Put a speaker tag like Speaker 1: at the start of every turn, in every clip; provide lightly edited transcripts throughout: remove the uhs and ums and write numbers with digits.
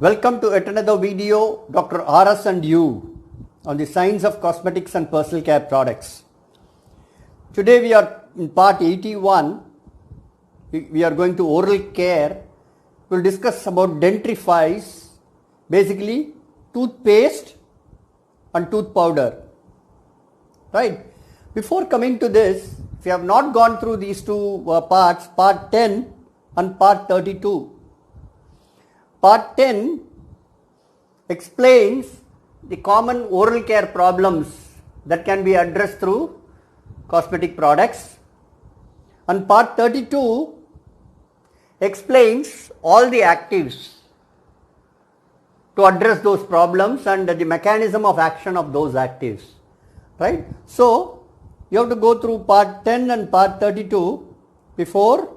Speaker 1: Welcome to yet another video, Dr. RS and you, on the science of cosmetics and personal care products. Today we are in part 81. We are going to oral care. We will discuss about dentifrice, basically toothpaste and tooth powder. Right? Before coming to this, if you have not gone through these two parts, part 10 and part 32. Part 10 explains the common oral care problems that can be addressed through cosmetic products, and part 32 explains all the actives to address those problems and the mechanism of action of those actives. Right? So, you have to go through part 10 and part 32 before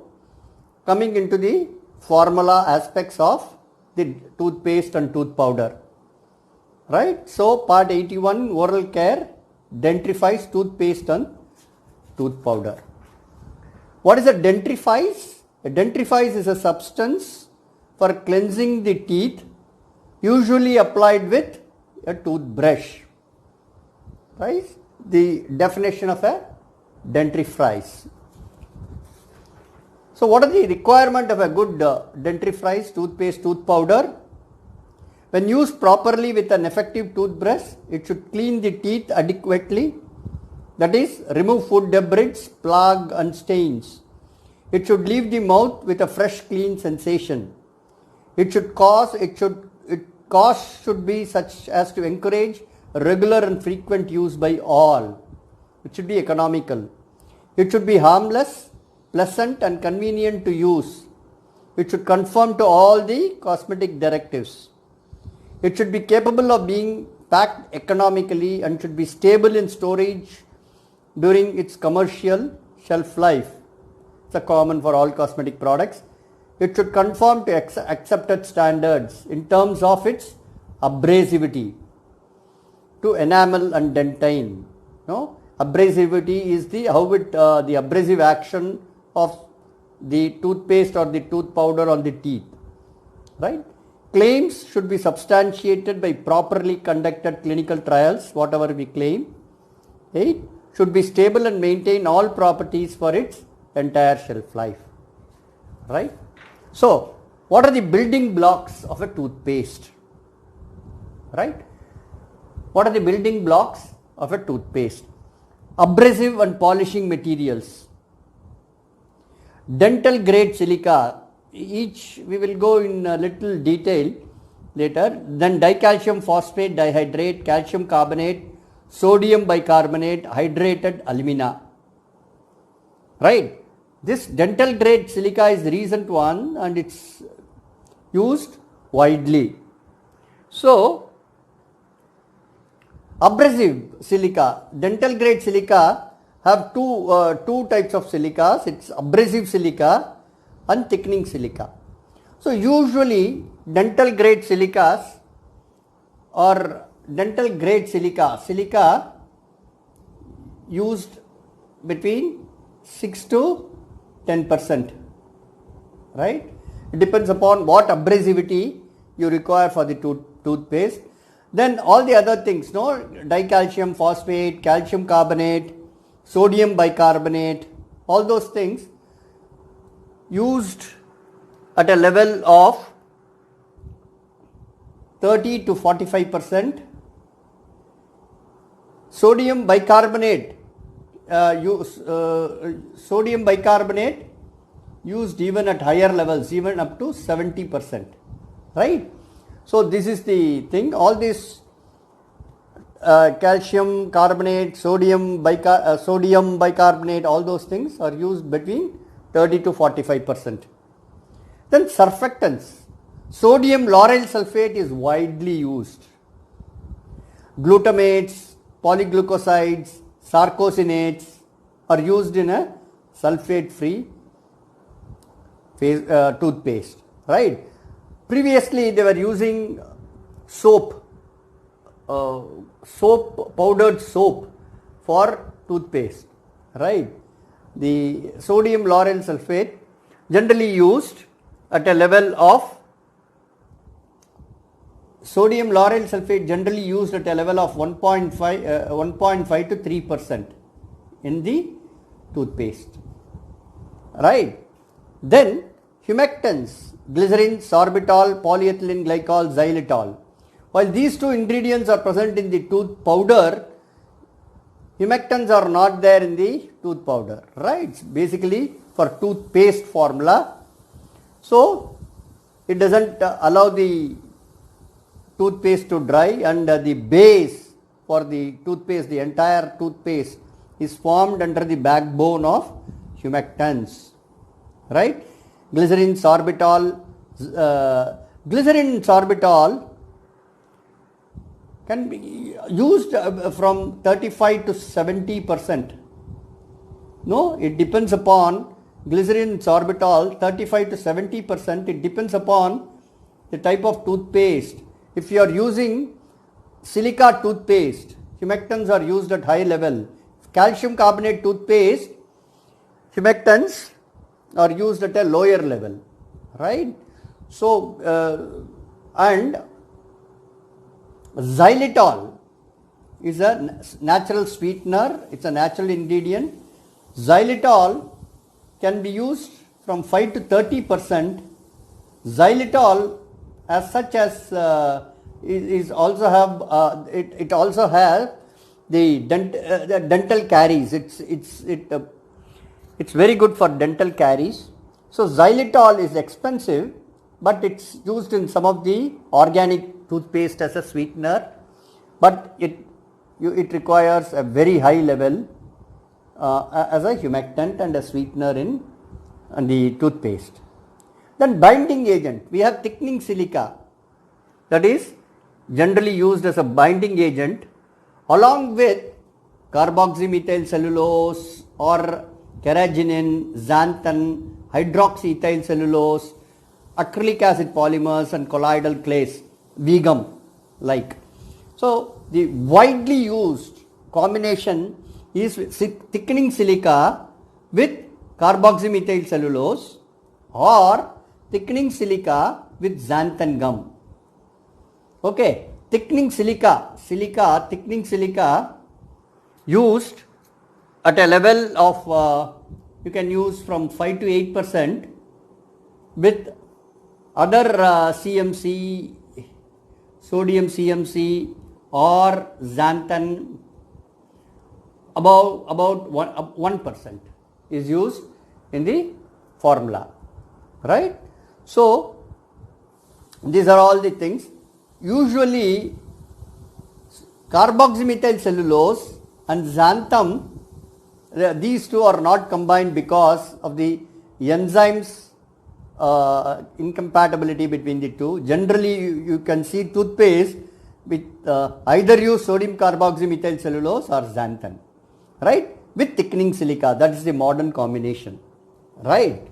Speaker 1: coming into the formula aspects of the toothpaste and tooth powder. Right? So, part 81 oral care, dentifrice, toothpaste and tooth powder. What is a dentifrice? A dentifrice is a substance for cleansing the teeth, usually applied with a toothbrush. Right? The definition of a dentifrice. So, what are the requirement of a good dentifrice, toothpaste, tooth powder? When used properly with an effective toothbrush, it should clean the teeth adequately. That is, remove food debris, plaque and stains. It should leave the mouth with a fresh, clean sensation. Cost should be such as to encourage regular and frequent use by all. It should be economical. It should be harmless, pleasant and convenient to use. It should conform to all the cosmetic directives. It should be capable of being packed economically and should be stable in storage during its commercial shelf life. It's a common for all cosmetic products. It should conform to accepted standards in terms of its abrasivity to enamel and dentine. No? Abrasivity is the abrasive action of the toothpaste or the tooth powder on the teeth. Right? Claims should be substantiated by properly conducted clinical trials, whatever we claim. Right? Should be stable and maintain all properties for its entire shelf life. Right? So, what are the building blocks of a toothpaste? Right? What are the building blocks of a toothpaste? Abrasive and polishing materials. Dental grade silica, each we will go in a little detail later. Then dicalcium phosphate dihydrate, calcium carbonate, sodium bicarbonate, hydrated alumina. Right? This dental grade silica is the recent one and it's used widely. So, abrasive silica, dental grade silica have two types of silicas. It's abrasive silica and thickening silica. So, usually dental grade silicas or dental grade silica used between 6 to 10%. Right? It depends upon what abrasivity you require for the toothpaste. Then all the other things, no, dicalcium phosphate, calcium carbonate, sodium bicarbonate, all those things used at a level of 30 to 45%. Sodium bicarbonate used even at higher levels, even up to 70%. Right? So, this is the thing. All this calcium carbonate, sodium bicarbonate, all those things are used between 30 to 45%. Then surfactants. Sodium lauryl sulfate is widely used. Glutamates, polyglucosides, sarcosinates are used in a sulfate-free toothpaste. Right? Previously, they were using powdered soap for toothpaste. Right? The sodium lauryl sulfate generally used at a level of sodium lauryl sulfate generally used at a level of 1.5 to 3% in the toothpaste. Right. Then humectants, glycerin, sorbitol, polyethylene glycol, xylitol. While these two ingredients are present in the tooth powder, humectants are not there in the tooth powder. Right. It's basically for toothpaste formula. So it doesn't allow the toothpaste to dry, and the base for the toothpaste, the entire toothpaste is formed under the backbone of humectants. Right. Glycerin, sorbitol, can be used from 35 to 70%. No, it depends upon glycerin, sorbitol, 35 to 70%. It depends upon the type of toothpaste. If you are using silica toothpaste, humectants are used at high level. Calcium carbonate toothpaste, humectants are used at a lower level. Right. So, and xylitol is a natural sweetener. It's a natural ingredient. Xylitol can be used from 5 to 30%. Xylitol as such as is also have it also has the dental caries. It's very good for dental caries. So xylitol is expensive, but it's used in some of the organic toothpaste as a sweetener, but it requires a very high level as a humectant and a sweetener in the toothpaste. Then binding agent, we have thickening silica, that is generally used as a binding agent along with carboxymethyl cellulose or carrageenan, xanthan, hydroxyethyl cellulose, acrylic acid polymers and colloidal clays, Vegum like. So the widely used combination is thickening silica with carboxymethyl cellulose or thickening silica with xanthan gum. Okay, thickening silica used at a level of you can use from 5 to 8% with other CMC, sodium CMC or xanthan about 1% is used in the formula. Right. So these are all the things. Usually carboxymethyl cellulose and xanthan, these two are not combined because of the enzymes incompatibility between the two. Generally you can see toothpaste with either use sodium carboxymethyl cellulose or xanthan, right, with thickening silica. That is the modern combination. Right.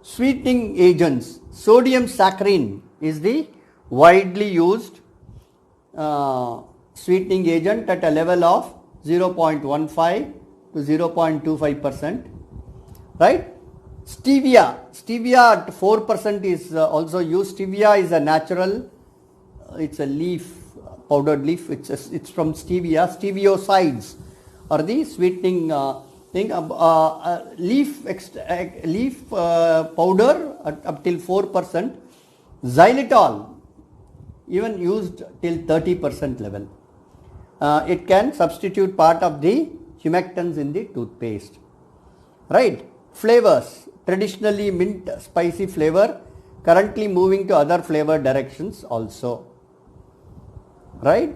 Speaker 1: Sweetening agents, sodium saccharin is the widely used sweetening agent at a level of 0.15 to 0.25%. Right. Stevia at 4% is also used. Stevia is a natural, it's a leaf, powdered leaf. It's from stevia. Steviosides are the sweetening thing. Leaf powder up till 4%. Xylitol even used till 30% level. It can substitute part of the humectants in the toothpaste. Right. Flavors, traditionally mint spicy flavor, currently moving to other flavor directions also. Right.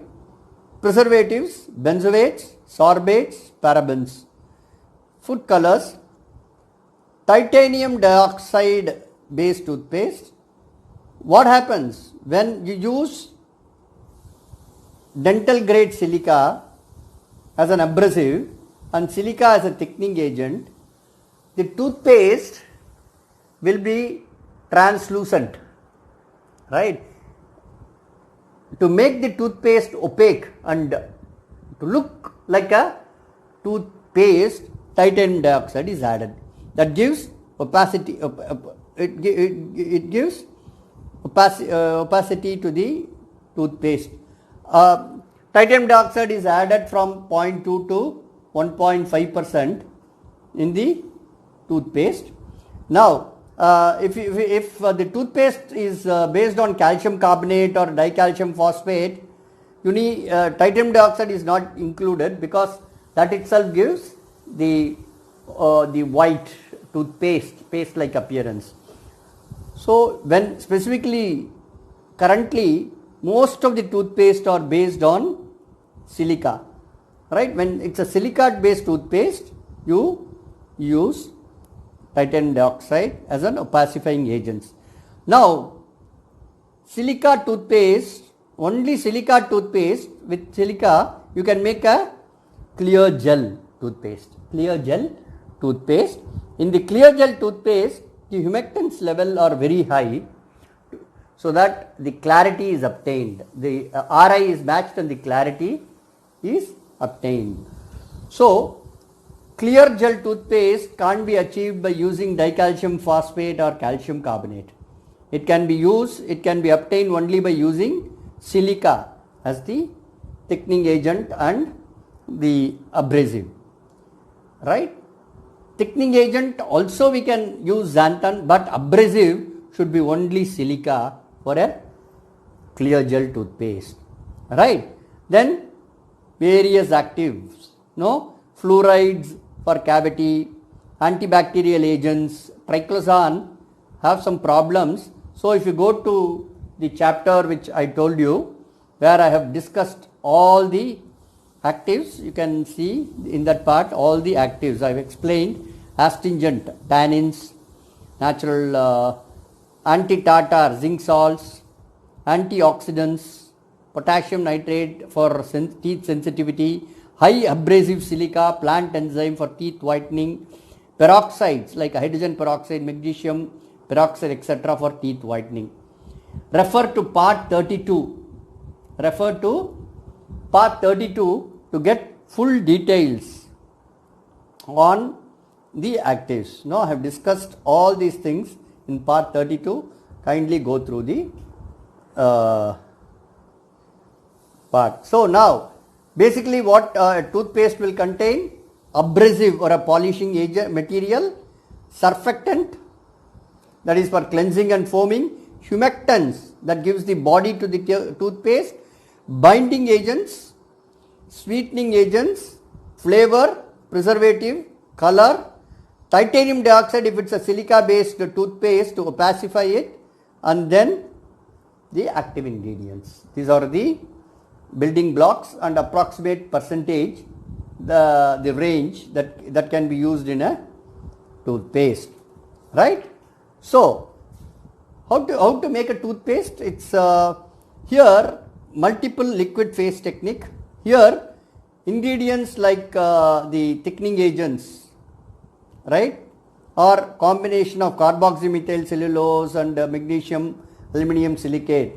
Speaker 1: Preservatives, benzoates, sorbates, parabens. Food colors, titanium dioxide based toothpaste. What happens when you use dental grade silica as an abrasive and silica as a thickening agent? The toothpaste will be translucent, right? To make the toothpaste opaque and to look like a toothpaste, titanium dioxide is added. That gives opacity. It gives opacity to the toothpaste. Titanium dioxide is added from 0.2 to 1.5% in the toothpaste. Now, if the toothpaste is based on calcium carbonate or dicalcium phosphate, you need titanium dioxide is not included because that itself gives the white toothpaste paste like appearance. So when specifically currently most of the toothpaste are based on silica, right? When it's a silicate based toothpaste, you use titanium dioxide as an opacifying agent. Now silica toothpaste, only silica toothpaste, with silica you can make a clear gel toothpaste. Clear gel toothpaste. In the clear gel toothpaste, the humectants level are very high, so that the clarity is obtained. The RI is matched and the clarity is obtained. So clear gel toothpaste can't be achieved by using dicalcium phosphate or calcium carbonate. It can be obtained only by using silica as the thickening agent and the abrasive, right? Thickening agent also we can use xanthan, but abrasive should be only silica for a clear gel toothpaste, right? Then various actives, fluorides for cavity, antibacterial agents, triclosan have some problems. So if you go to the chapter which I told you, where I have discussed all the actives, you can see in that part all the actives I have explained: astringent, tannins, natural anti-tartar, zinc salts, antioxidants, potassium nitrate for teeth sensitivity, high abrasive silica, plant enzyme for teeth whitening, peroxides like hydrogen peroxide, magnesium peroxide, etc. for teeth whitening. Refer to part 32. Refer to part 32 to get full details on the actives. Now I have discussed all these things in part 32. Kindly go through the part. So now basically what a toothpaste will contain: abrasive or a polishing agent material, surfactant, that is for cleansing and foaming, humectants that gives the body to the toothpaste, binding agents, sweetening agents, flavor, preservative, color, titanium dioxide if it's a silica based toothpaste to opacify it, and then the active ingredients. These are the building blocks and approximate percentage, the range that can be used in a toothpaste, right? So how to make a toothpaste? It's here multiple liquid phase technique. Here ingredients like the thickening agents, right, or combination of carboxymethyl cellulose and magnesium aluminum silicate.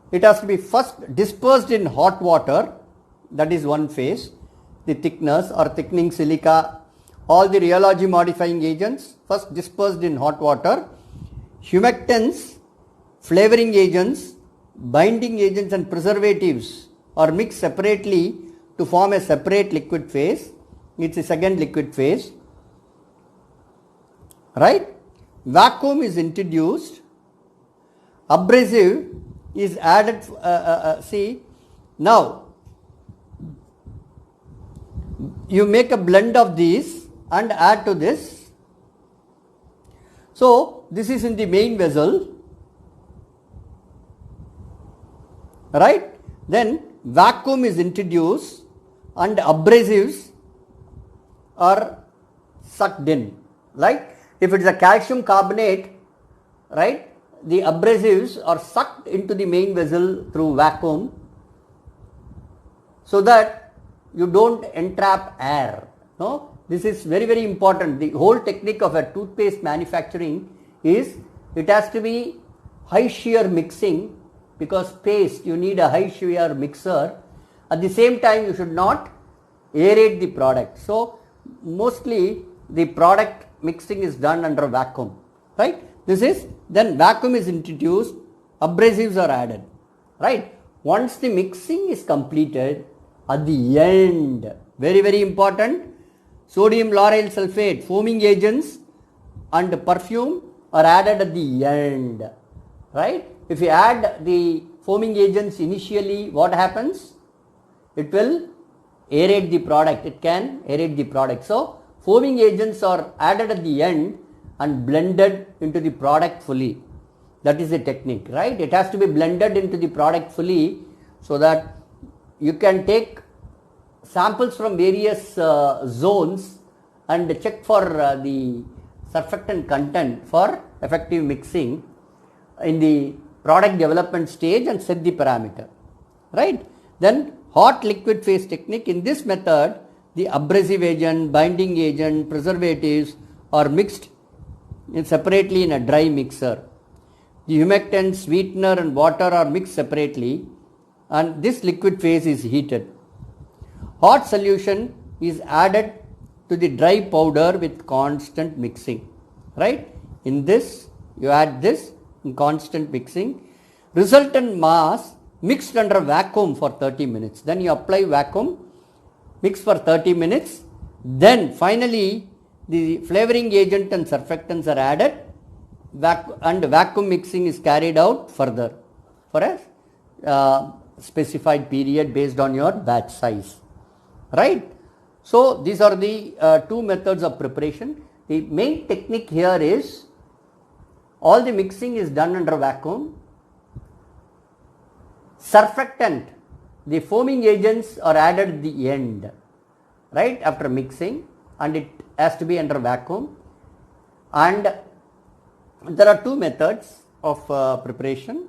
Speaker 1: It has to be first dispersed in hot water, that is one phase. The thickness or thickening silica, all the rheology modifying agents first dispersed in hot water, humectants, flavoring agents, binding agents and preservatives are mixed separately to form a separate liquid phase. It's a second liquid phase, right? Vacuum is introduced, abrasive is added. See, now you make a blend of these and add to this. So this is in the main vessel, right? Then vacuum is introduced and abrasives are sucked in. Like if it is a calcium carbonate, right, the abrasives are sucked into the main vessel through vacuum, so that you don't entrap air. This is very, very important. The whole technique of a toothpaste manufacturing is it has to be high shear mixing, because paste you need a high shear mixer. At the same time you should not aerate the product. So mostly the product mixing is done under vacuum, right? Then vacuum is introduced, abrasives are added. right? Once the mixing is completed, at the end, very, very important, sodium lauryl sulfate, foaming agents and perfume are added at the end, right? If you add the foaming agents initially, what happens? It will aerate the product, it can aerate the product. So, foaming agents are added at the end and blended into the product fully. That is the technique, right? It has to be blended into the product fully so that you can take samples from various zones and check for the surfactant content for effective mixing in the product development stage and set the parameter, right? Then hot liquid phase technique. In this method, the abrasive agent, binding agent, preservatives are mixed separately in a dry mixer. The humectant, sweetener and water are mixed separately and this liquid phase is heated. Hot solution is added to the dry powder with constant mixing, right? In this, you add this in constant mixing. Resultant mass mixed under vacuum for 30 minutes. Then you apply vacuum, mix for 30 minutes. Then finally, the flavoring agent and surfactants are added and vacuum mixing is carried out further for a specified period based on your batch size, right? So, these are the two methods of preparation. The main technique here is all the mixing is done under vacuum. Surfactant, the foaming agents are added at the end, right, after mixing, and it has to be under vacuum. And there are two methods of preparation,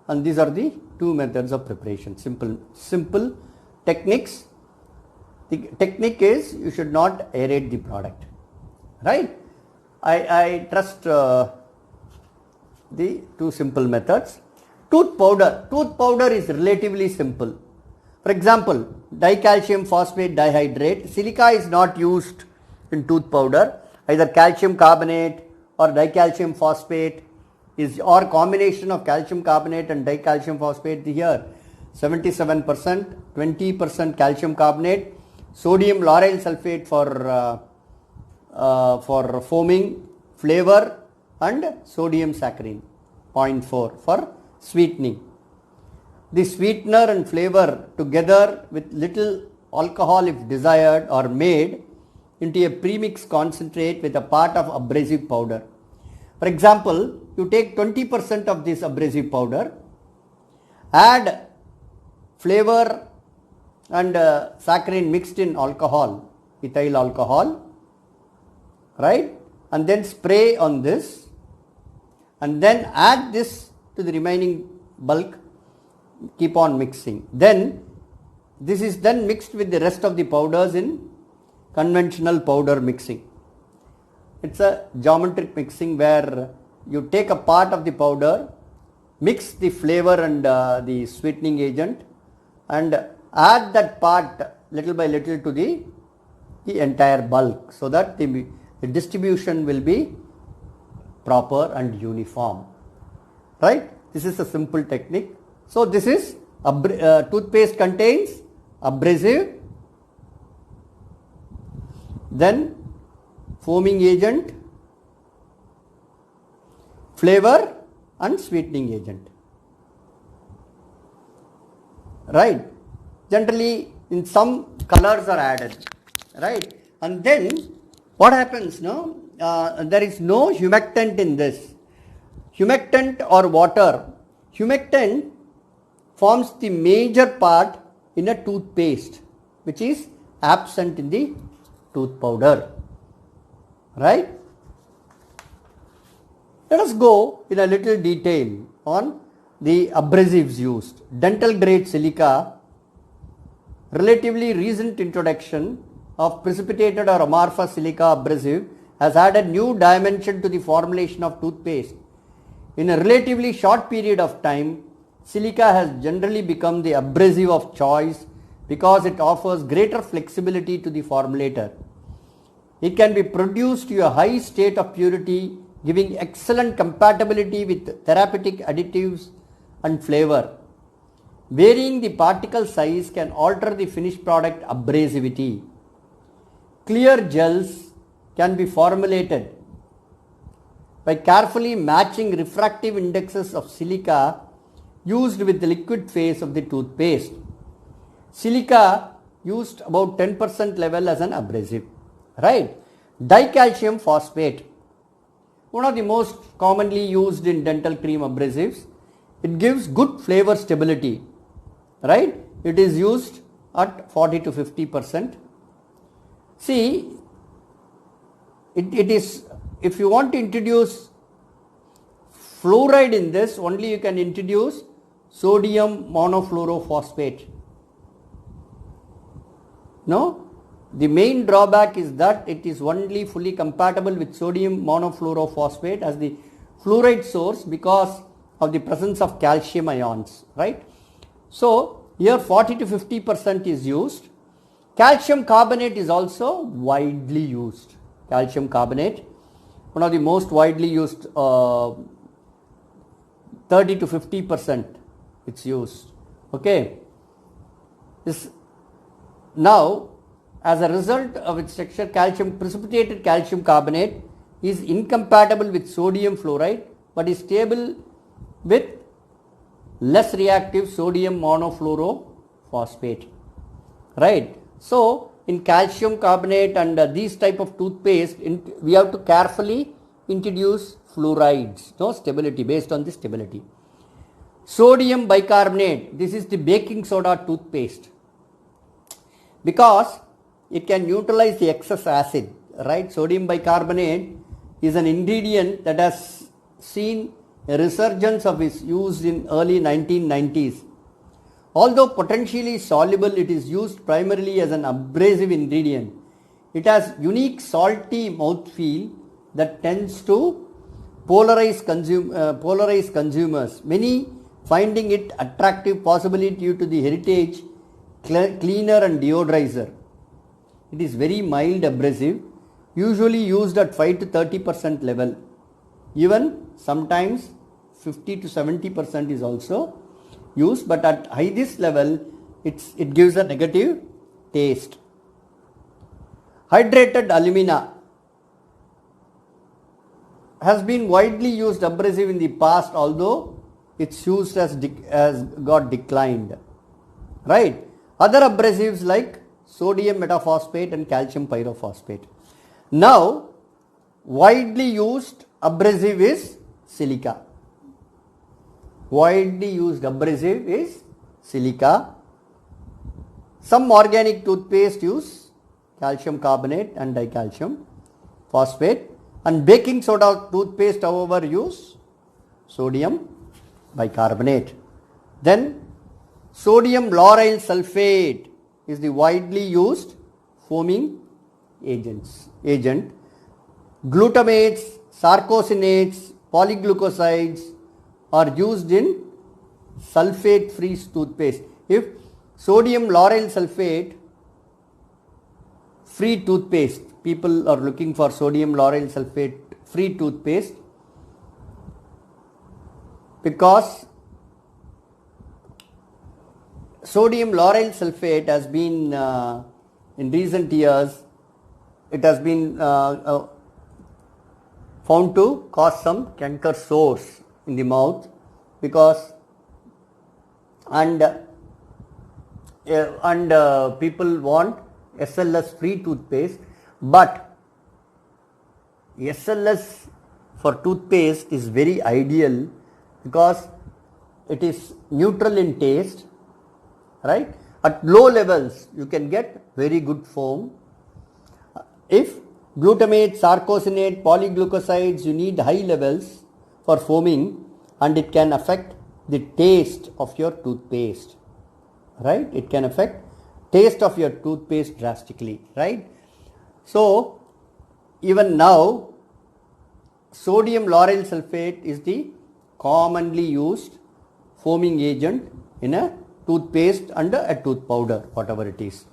Speaker 1: and these are the two methods of preparation. Simple techniques. The technique is you should not aerate the product, right? I trust the two simple methods. Tooth powder is relatively simple. For example, dicalcium phosphate dihydrate, silica is not used in tooth powder. Either calcium carbonate or dicalcium phosphate is, or combination of calcium carbonate and dicalcium phosphate here. 77%, 20% calcium carbonate, sodium lauryl sulfate for foaming, flavor, and sodium saccharin 0.4 for sweetening. The sweetener and flavor together with little alcohol if desired are made into a premix concentrate with a part of abrasive powder. For example, you take 20% of this abrasive powder, add flavor and saccharin mixed in alcohol, ethyl alcohol, right, and then spray on this and then add this to the remaining bulk, keep on mixing. Then this is then mixed with the rest of the powders in conventional powder mixing. It's a geometric mixing where you take a part of the powder, mix the flavor and the sweetening agent and add that part little by little to the entire bulk so that the distribution will be proper and uniform, right? This is a simple technique. So, this is toothpaste contains abrasive, then foaming agent, flavor and sweetening agent, right? Generally in some colors are added, right? And then what happens now? There is no humectant in this. Humectant or water. Humectant forms the major part in a toothpaste which is absent in the tooth powder, right? Let us go in a little detail on the abrasives used. Dental grade silica, relatively recent introduction of precipitated or amorphous silica abrasive has added new dimension to the formulation of toothpaste. In a relatively short period of time, silica has generally become the abrasive of choice because it offers greater flexibility to the formulator. It can be produced to a high state of purity, giving excellent compatibility with therapeutic additives and flavor. Varying the particle size can alter the finished product abrasivity. Clear gels can be formulated by carefully matching refractive indexes of silica used with the liquid phase of the toothpaste. Silica used about 10% level as an abrasive, right? Dicalcium phosphate, one of the most commonly used in dental cream abrasives. It gives good flavor stability, right? It is used at 40 to 50%. See, it is, if you want to introduce fluoride in this, only you can introduce sodium monofluorophosphate. No, the main drawback is that it is only fully compatible with sodium monofluorophosphate as the fluoride source because of the presence of calcium ions, right? So here 40 to 50% is used. Calcium carbonate is also widely used. Calcium carbonate, one of the most widely used, 30 to 50% it's used. Okay. Now, as a result of its texture, precipitated calcium carbonate is incompatible with sodium fluoride but is stable with less reactive sodium monofluorophosphate, right? So, in calcium carbonate and these type of toothpaste, we have to carefully introduce fluorides, no, stability, based on the stability. Sodium bicarbonate, this is the baking soda toothpaste, because it can neutralize the excess acid, right? Sodium bicarbonate is an ingredient that has seen a resurgence of its use in early 1990s. Although potentially soluble, it is used primarily as an abrasive ingredient. It has unique salty mouthfeel that tends to polarize consumers, many finding it attractive possibly due to the heritage cleaner and deodorizer. It is very mild abrasive, usually used at 5 to 30% level. Even sometimes 50 to 70% is also used, but at highest level it gives a negative taste. Hydrated alumina has been widely used abrasive in the past, although its use has got declined, right? Other abrasives like sodium metaphosphate and calcium pyrophosphate. Now, widely used abrasive is silica. Widely used abrasive is silica. Some organic toothpaste use calcium carbonate and dicalcium phosphate, and baking soda toothpaste, however, use sodium bicarbonate. Then sodium lauryl sulfate is the widely used foaming agent. Glutamates, sarcosinates, polyglucosides are used in sulfate-free toothpaste. If sodium lauryl sulfate free toothpaste, people are looking for sodium lauryl sulfate free toothpaste, because sodium lauryl sulfate has been in recent years, it has been found to cause some canker sores in the mouth, because people want SLS free toothpaste, but SLS for toothpaste is very ideal because it is neutral in taste, right? At low levels you can get very good foam. If glutamate, sarcosinate, polyglucosides, you need high levels for foaming, and it can affect the taste of your toothpaste, right? It can affect taste of your toothpaste drastically, right? So even now sodium lauryl sulfate is the commonly used foaming agent in a toothpaste and a tooth powder, whatever it is.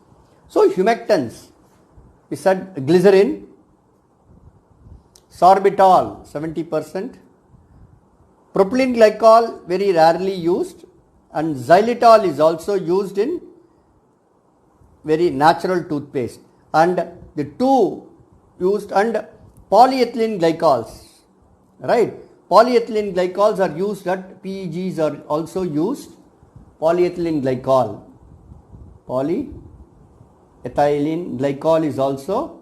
Speaker 1: So humectants, we said glycerin, sorbitol 70%, propylene glycol very rarely used, and xylitol is also used in very natural toothpaste, and the two used, and polyethylene glycols, right? Polyethylene glycols are used, at PEGs are also used. Polyethylene glycol, polyethylene glycol is also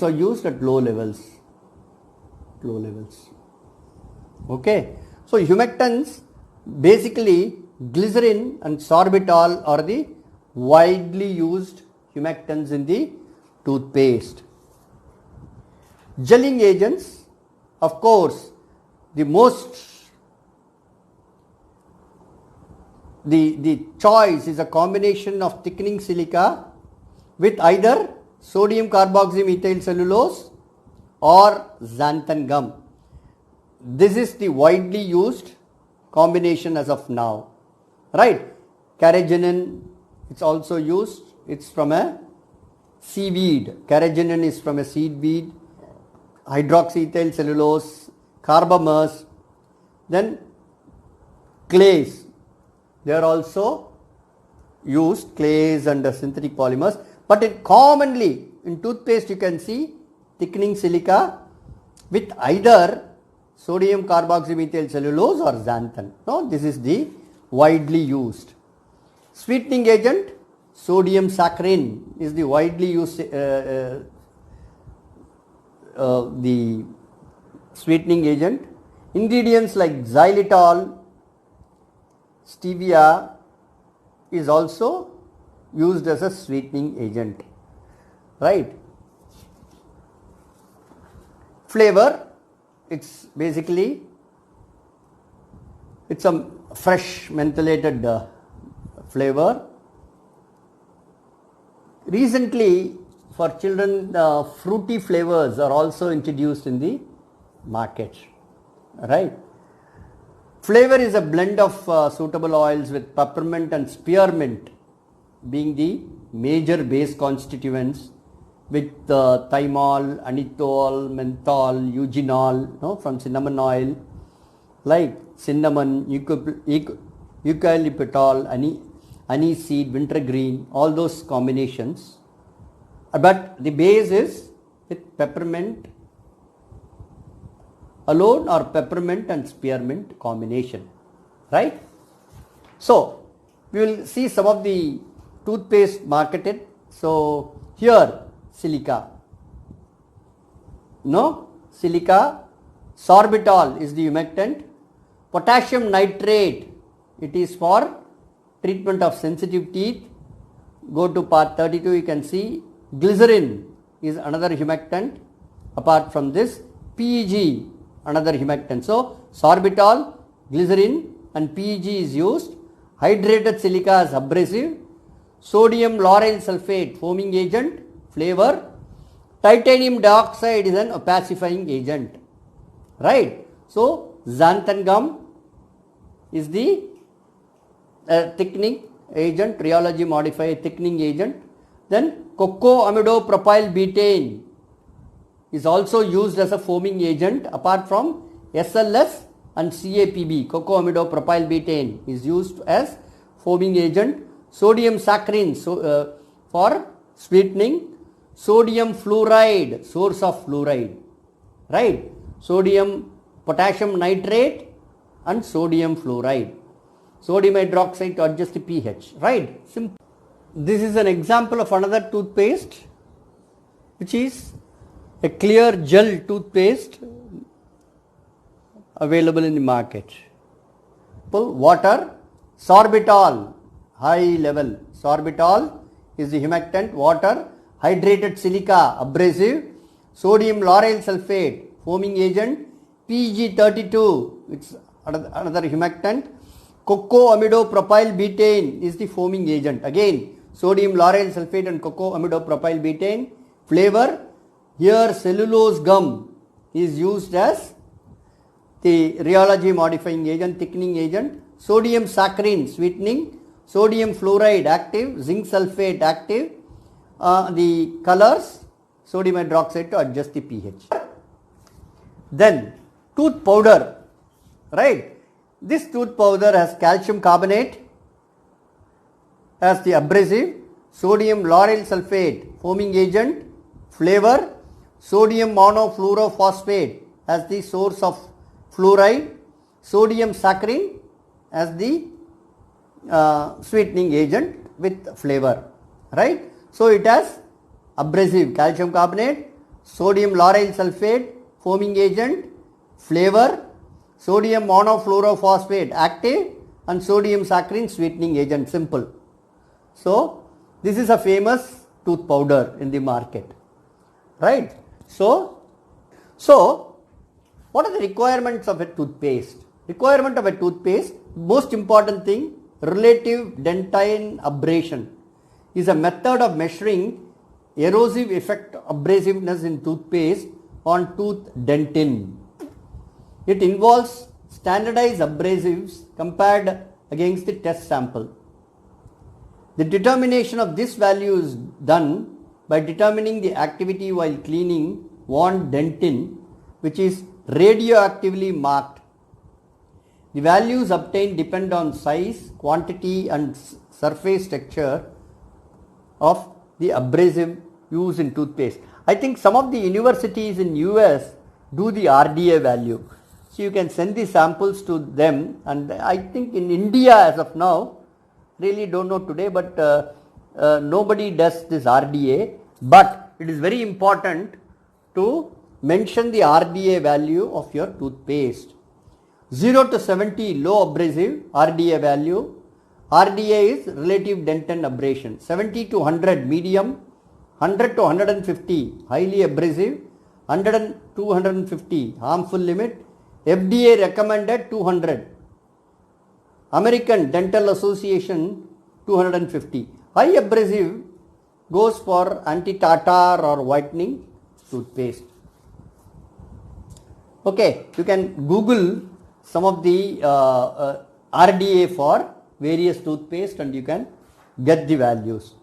Speaker 1: used at low levels. Okay, so humectants, basically glycerin and sorbitol are the widely used humectants in the toothpaste. Gelling agents, of course, the choice is a combination of thickening silica with either sodium carboxymethyl cellulose or xanthan gum. This is the widely used combination as of now, right? Carrageenan, it's also used, it's from a seaweed. Carrageenan is from a seaweed. Hydroxyethyl cellulose, carbamers, then clays, they are also used, clays and synthetic polymers, but commonly in toothpaste you can see thickening silica with either sodium carboxymethyl cellulose or xanthan. No, this is the widely used. Sweetening agent, sodium saccharin is the widely used the sweetening agent. Ingredients like xylitol, stevia is also used as a sweetening agent, right? Flavor, it's basically, it's a fresh mentholated flavor. Recently, for children, fruity flavors are also introduced in the market, right? Flavor is a blend of suitable oils with peppermint and spearmint being the major base constituents, with thymol, anethol, menthol, eugenol, from cinnamon oil, like cinnamon, eucalyptol, aniseed, wintergreen, all those combinations. But the base is with peppermint alone or peppermint and spearmint combination, right? So we will see some of the toothpaste marketed. So here silica, silica, sorbitol is the humectant, potassium nitrate, it is for treatment of sensitive teeth. Go to part 32, you can see glycerin is another humectant. Apart from this, PEG, another humectant. So sorbitol, glycerin and PEG is used. Hydrated silica as abrasive, sodium lauryl sulfate foaming agent, flavor, titanium dioxide is an opacifying agent, right? So xanthan gum is the thickening agent, rheology modified thickening agent. Then cocoamidopropyl betaine is also used as a foaming agent. Apart from SLS and CAPB, cocoamidopropyl betaine is used as foaming agent. Sodium saccharin for sweetening. Sodium fluoride, source of fluoride, right? Sodium, potassium nitrate and sodium fluoride. Sodium hydroxide to adjust the pH, right? Simple. This is an example of another toothpaste, which is a clear gel toothpaste available in the market. Water, sorbitol, high level. Sorbitol is the humectant. Water, hydrated silica, abrasive. Sodium lauryl sulfate, foaming agent. PG32, it's another humectant. Cocoamidopropyl betaine is the foaming agent. Again, sodium lauryl sulfate and cocoamidopropyl betaine. Flavor, here cellulose gum is used as the rheology modifying agent, thickening agent. Sodium saccharin, sweetening. Sodium fluoride, active. Zinc sulfate, active. The colors, sodium hydroxide to adjust the pH. Then tooth powder, right? This tooth powder has calcium carbonate as the abrasive, sodium lauryl sulfate foaming agent, flavor, sodium monofluorophosphate as the source of fluoride, sodium saccharin as the sweetening agent with flavor, right. So it has abrasive, calcium carbonate, sodium lauryl sulfate foaming agent, flavor, sodium monofluorophosphate active, and sodium saccharin sweetening agent, simple. So this is a famous tooth powder in the market, right. So what are the requirements of a toothpaste? Requirement of a toothpaste, most important thing, relative dentine abrasion is a method of measuring erosive effect abrasiveness in toothpaste on tooth dentin. It involves standardized abrasives compared against the test sample. The determination of this value is done by determining the activity while cleaning worn dentin, which is radioactively marked. The values obtained depend on size, quantity and surface texture of the abrasive used in toothpaste. I think some of the universities in US do the RDA value. So you can send the samples to them, and I think in India as of now, really don't know today, but nobody does this RDA, but it is very important to mention the RDA value of your toothpaste. 0 to 70 low abrasive RDA value. RDA is relative dentin abrasion. 70 to 100 medium, 100 to 150 highly abrasive, 100 to 250 harmful limit. FDA recommended 200. American Dental Association 250. High abrasive goes for anti-tartar or whitening toothpaste. Okay, you can Google some of the RDA for various toothpaste and you can get the values.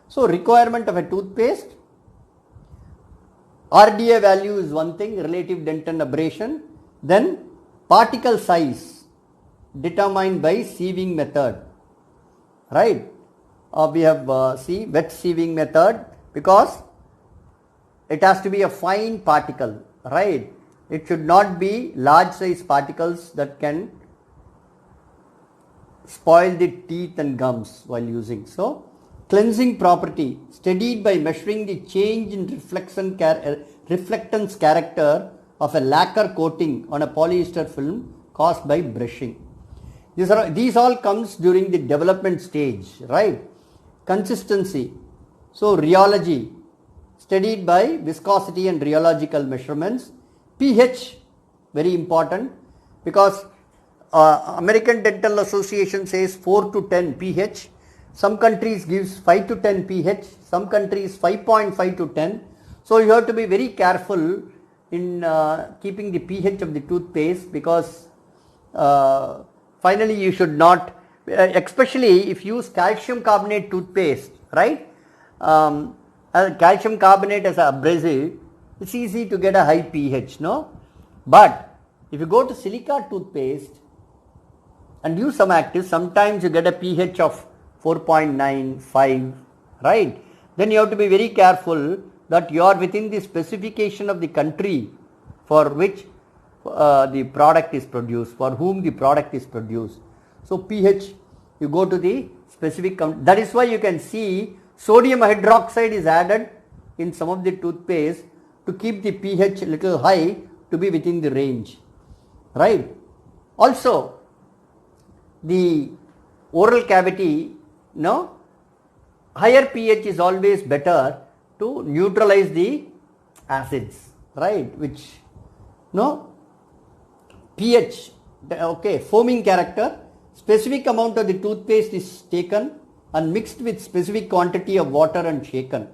Speaker 1: So requirement of a toothpaste, RDA value is one thing, relative dentin abrasion, then particle size determined by sieving method, right. We have wet sieving method because it has to be a fine particle, right. It should not be large size particles that can spoil the teeth and gums while using. So cleansing property studied by measuring the change in reflectance character of a lacquer coating on a polyester film caused by brushing. These all comes during the development stage, right. Consistency, so rheology studied by viscosity and rheological measurements. pH, very important, because American Dental Association says 4 to 10 pH. Some countries gives 5 to 10 pH, some countries 5.5 to 10. So you have to be very careful in keeping the pH of the toothpaste, because finally you should not, especially if you use calcium carbonate toothpaste, right. Calcium carbonate as an abrasive, it's easy to get a high pH, no? But if you go to silica toothpaste and use some actives, sometimes you get a pH of 4.9, 5, right? Then you have to be very careful that you are within the specification of the country for which the product is produced, for whom the product is produced. So pH, you go to the specific, that is why you can see sodium hydroxide is added in some of the toothpaste to keep the pH little high to be within the range, right. Also the oral cavity, no, higher pH is always better to neutralize the acids, right, which, no, pH, okay, foaming character, specific amount of the toothpaste is taken and mixed with specific quantity of water and shaken.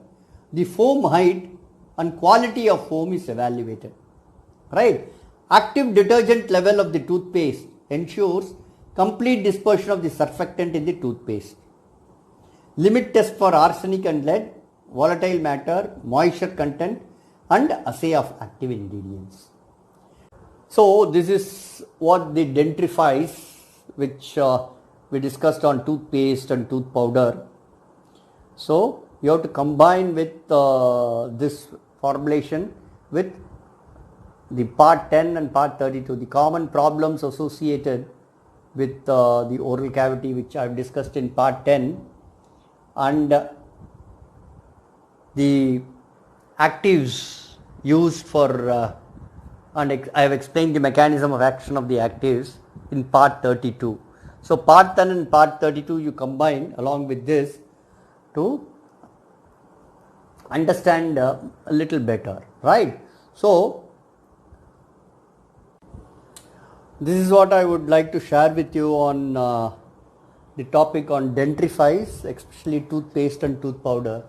Speaker 1: The foam height and quality of foam is evaluated, right. Active detergent level of the toothpaste ensures complete dispersion of the surfactant in the toothpaste. Limit test for arsenic and lead, volatile matter, moisture content and assay of active ingredients. So this is what the dentrifies, which we discussed on toothpaste and tooth powder. So you have to combine with this formulation with the part 10 and part 32, the common problems associated with the oral cavity, which I have discussed in part 10, and the actives used for and I have explained the mechanism of action of the actives in part 32. So part 10 and part 32 you combine along with this to understand a little better, right? So this is what I would like to share with you on the topic on dentrifies, especially toothpaste and tooth powder.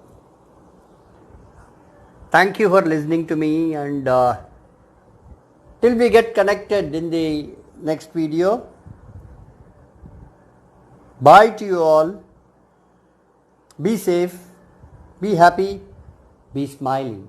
Speaker 1: Thank you for listening to me, and till we get connected in the next video, bye to you all. Be safe, be happy, be smiling.